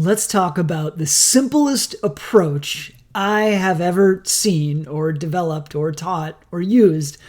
let's talk about the simplest approach I have ever seen or developed or taught or used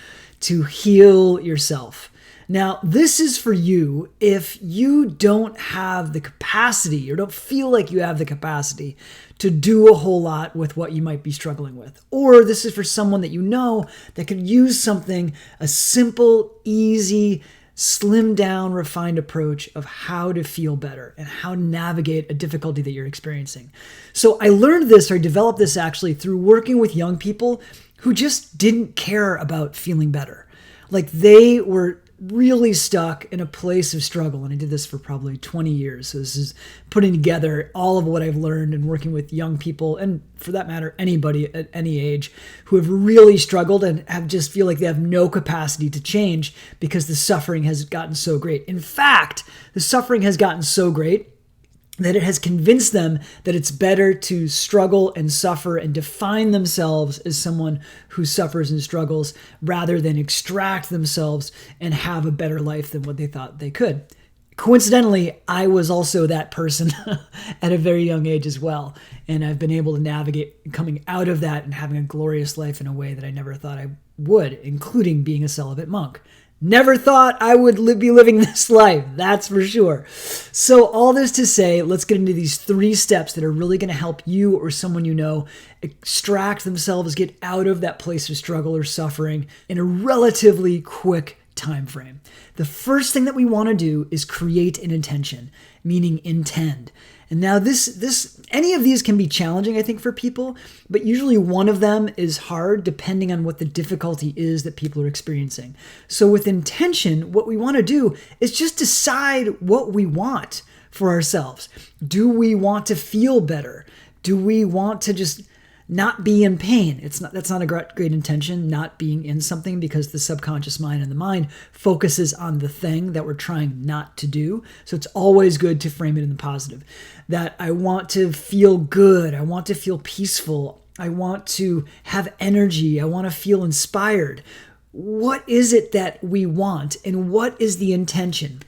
to heal yourself. Now, this is for you if you don't have the capacity or don't feel like you have the capacity to do a whole lot with what you might be struggling with. Or this is for someone that you know that could use something, a simple, easy, slimmed down, refined approach of how to feel better and how to navigate a difficulty that you're experiencing. So I learned this, or I developed this actually through working with young people who just didn't care about feeling better. Like they were really stuck in a place of struggle. And I did this for probably 20 years. So this is putting together all of what I've learned and working with young people, and for that matter, anybody at any age who have really struggled and have just feel like they have no capacity to change because the suffering has gotten so great. In fact, the suffering has gotten so great that it has convinced them that it's better to struggle and suffer and define themselves as someone who suffers and struggles rather than extract themselves and have a better life than what they thought they could. Coincidentally, I was also that person at a very young age as well. And I've been able to navigate coming out of that and having a glorious life in a way that I never thought I would, including being a celibate monk. Never thought I would be living this life, that's for sure. So all this to say, let's get into these 3 steps that are really going to help you or someone you know extract themselves, get out of that place of struggle or suffering in a relatively quick time frame. The first thing that we want to do is create an intention, meaning intend. And now any of these can be challenging, I think, for people, but usually one of them is hard depending on what the difficulty is that people are experiencing. So with intention, what we want to do is just decide what we want for ourselves. Do we want to feel better? Do we want to just not be in pain? That's not a great intention, not being in something, because the subconscious mind and the mind focuses on the thing that we're trying not to do. So it's always good to frame it in the positive. That I want to feel good. I want to feel peaceful. I want to have energy. I want to feel inspired. What is it that we want, and what is the intention?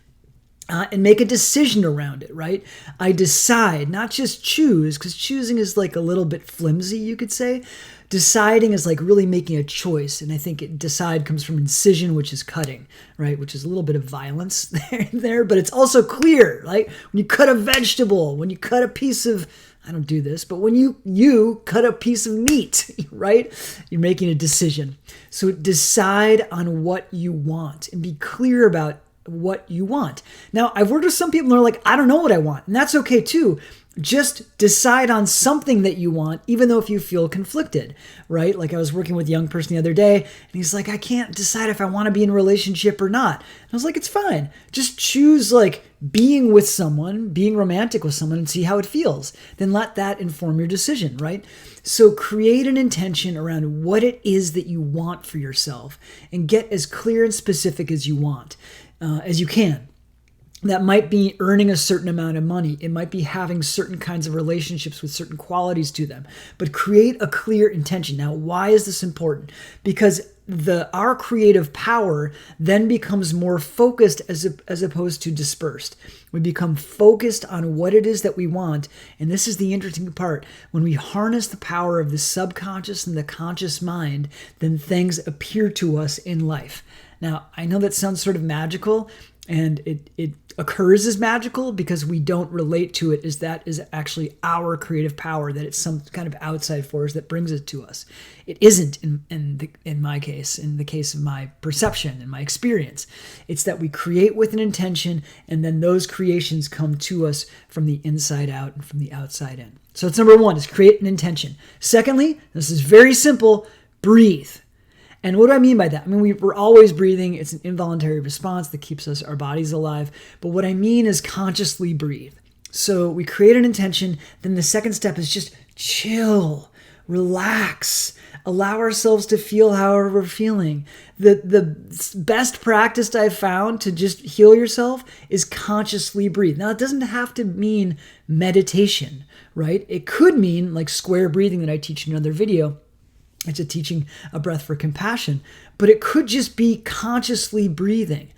And make a decision around it, right? I decide, not just choose, because choosing is like a little bit flimsy, you could say. Deciding is like really making a choice. And I think decide comes from incision, which is cutting, right? Which is a little bit of violence there, but it's also clear, right? When you cut a vegetable, when you cut a piece of, I don't do this, but when you cut a piece of meat, right? You're making a decision. So decide on what you want and be clear about what you want. Now, I've worked with some people and they're like, I don't know what I want. And that's okay too. Just decide on something that you want, even though if you feel conflicted, right? Like I was working with a young person the other day and he's like, I can't decide if I want to be in a relationship or not. And I was like, it's fine. Just choose like being with someone, being romantic with someone, and see how it feels. Then let that inform your decision, right? So create an intention around what it is that you want for yourself and get as clear and specific as you want. As you can. That might be earning a certain amount of money. It might be having certain kinds of relationships with certain qualities to them. But create a clear intention. Now, why is this important? Because our creative power then becomes more focused as opposed to dispersed. We become focused on what it is that we want. And this is the interesting part. When we harness the power of the subconscious and the conscious mind, then things appear to us in life. Now, I know that sounds sort of magical, and it occurs as magical because we don't relate to it as that is actually our creative power, that it's some kind of outside force that brings it to us. It isn't in my case, in the case of my perception and my experience. It's that we create with an intention, and then those creations come to us from the inside out and from the outside in. So it's number 1, is create an intention. Secondly, this is very simple, breathe. And what do I mean by that? I mean, we're always breathing. It's an involuntary response that keeps our bodies alive. But what I mean is consciously breathe. So we create an intention. Then the second step is just chill, relax, allow ourselves to feel however we're feeling. The best practice I've found to just heal yourself is consciously breathe. Now, it doesn't have to mean meditation, right? It could mean like square breathing that I teach in another video. It's a teaching a breath for compassion, but it could just be consciously breathing.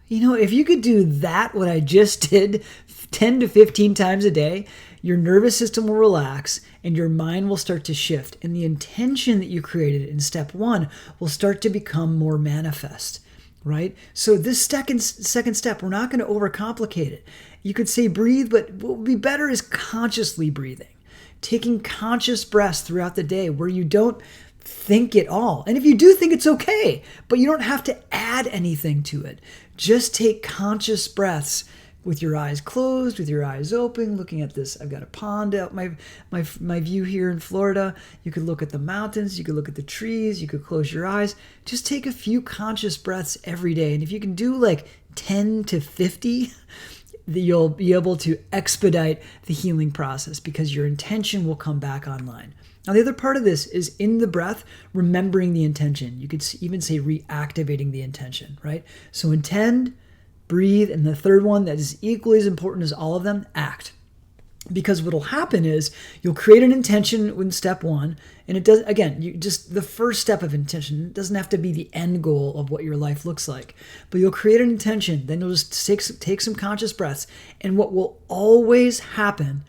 If you could do that, what I just did, 10 to 15 times a day, your nervous system will relax and your mind will start to shift. And the intention that you created in step 1 will start to become more manifest, right? So this second step, we're not going to overcomplicate it. You could say breathe, but what would be better is consciously breathing. Taking conscious breaths throughout the day where you don't think at all. And if you do think, it's okay, but you don't have to add anything to it. Just take conscious breaths with your eyes closed, with your eyes open, looking at this. I've got a pond out my view here in Florida. You could look at the mountains, you could look at the trees, you could close your eyes. Just take a few conscious breaths every day. And if you can do like 10 to 50, you'll be able to expedite the healing process because your intention will come back online. Now, the other part of this is in the breath, remembering the intention. You could even say reactivating the intention, right? So intend, breathe, and the third one that is equally as important as all of them, act. Because what will happen is you'll create an intention in step 1, and it does, again, the first step of intention. It doesn't have to be the end goal of what your life looks like, but you'll create an intention, then you'll just take some conscious breaths, and what will always happen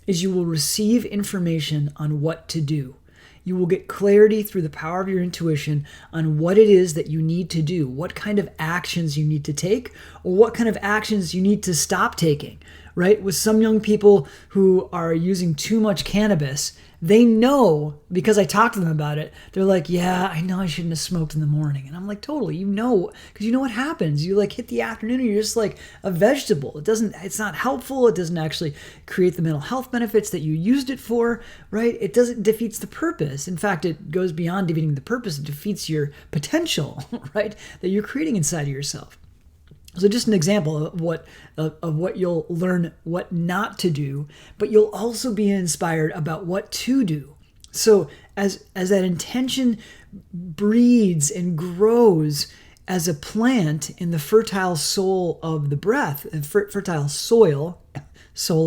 is you will receive information on what to do. You will get clarity through the power of your intuition on what it is that you need to do, what kind of actions you need to take, or what kind of actions you need to stop taking, right? With some young people who are using too much cannabis, they know, because I talked to them about it, they're like, yeah, I know I shouldn't have smoked in the morning. And I'm like, totally, because you know what happens. You like hit the afternoon and you're just like a vegetable. It's not helpful. It doesn't actually create the mental health benefits that you used it for, right? It defeats the purpose. In fact, it goes beyond defeating the purpose. It defeats your potential, right? That you're creating inside of yourself. So just an example of what you'll learn what not to do, but you'll also be inspired about what to do. So as that intention breeds and grows as a plant in the fertile soil of the breath, fertile soil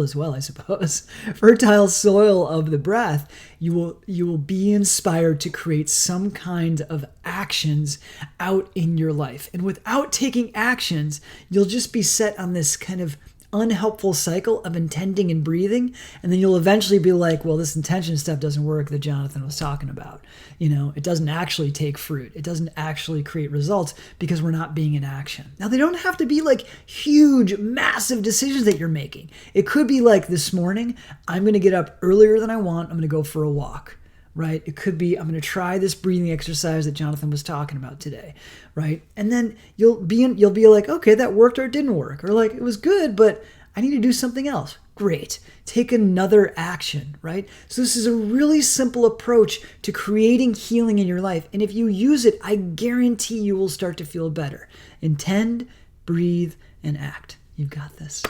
as well, I suppose, fertile soil of the breath, you will be inspired to create some kind of actions out in your life. And without taking actions, you'll just be set on this kind of unhelpful cycle of intending and breathing, and then you'll eventually be like, well, this intention stuff doesn't work that Jonathan was talking about. It doesn't actually take fruit. It doesn't actually create results because we're not being in action. Now, they don't have to be like huge, massive decisions that you're making. It could be like this morning, I'm going to get up earlier than I want. I'm going to go for a walk. Right? It could be, I'm going to try this breathing exercise that Jonathan was talking about today, right? And then you'll be like, okay, that worked or it didn't work, or like it was good, but I need to do something else. Great. Take another action, right? So this is a really simple approach to creating healing in your life. And if you use it, I guarantee you will start to feel better. Intend, breathe, and act. You've got this.